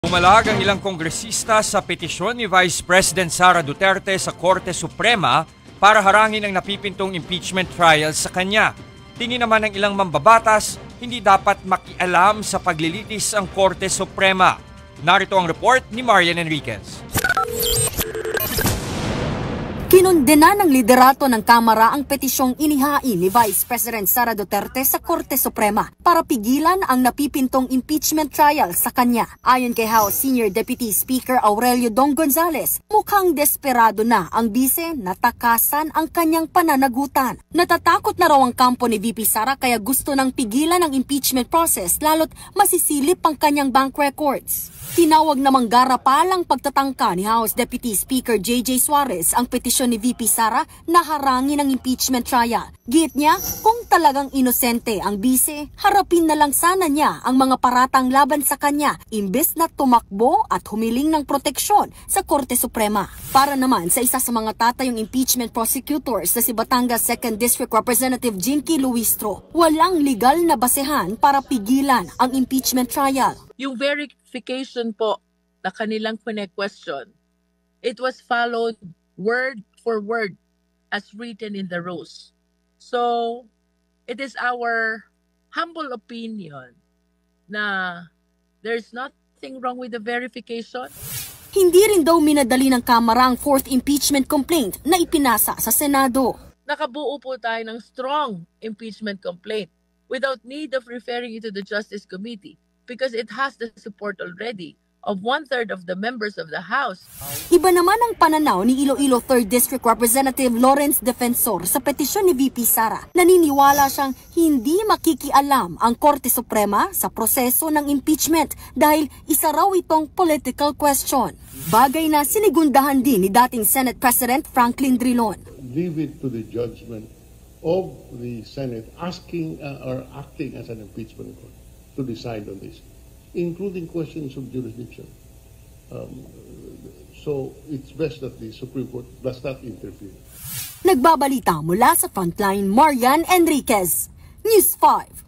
Pumalag ang ilang kongresista sa petisyon ni Vice President Sara Duterte sa Korte Suprema para harangin ang napipintong impeachment trial sa kanya. Tingin naman ng ilang mambabatas, hindi dapat makialam sa paglilitis ang Korte Suprema. Narito ang report ni Marian Enriquez. Kinundena ng liderato ng Kamara ang petisyong inihain ni Vice President Sara Duterte sa Korte Suprema para pigilan ang napipintong impeachment trial sa kanya. Ayon kay House Senior Deputy Speaker Aurelio Dong Gonzales, mukhang desperado na ang bise na takasan ang kanyang pananagutan. Natatakot na raw ang kampo ni VP Sara kaya gusto nang pigilan ang impeachment process lalo't masisilip ang kanyang bank records. Tinawag namang garapalang pagtatangka ni House Deputy Speaker JJ Suarez ang petisyon ni VP Sara na harangin ang impeachment trial. Giit niya, kung talagang inosente ang bise, harapin na lang sana niya ang mga paratang laban sa kanya imbes na tumakbo at humiling ng proteksyon sa Korte Suprema. Para naman sa isa sa mga tatayong impeachment prosecutors na si Batangas 2nd District Representative Jinky Luistro, walang legal na basehan para pigilan ang impeachment trial. Yung verification po na kanilang question, it was followed word for word as written in the rules. So, it is our humble opinion na there's nothing wrong with the verification. Hindi rin daw minadali ng Kamara ang fourth impeachment complaint na ipinasa sa Senado. Nakabuo po tayo ng strong impeachment complaint without need of referring it to the Justice Committee because it has the support already of 1/3 of the members of the House. Iba naman ang pananaw ni Iloilo 3rd District Representative Lawrence Defensor sa petisyon ni VP Sara. Naniniwala siyang hindi makikialam ang Korte Suprema sa proseso ng impeachment dahil isa raw itong political question. Bagay na sinigundahan din ni dating Senate President Franklin Drilon. Leave it to the judgment of the Senate asking or acting as an impeachment court to decide on this, including questions of jurisdiction. So it's best that the Supreme Court does not interfere. Nagbabalita mula sa Frontline, Marian Enriquez, News 5.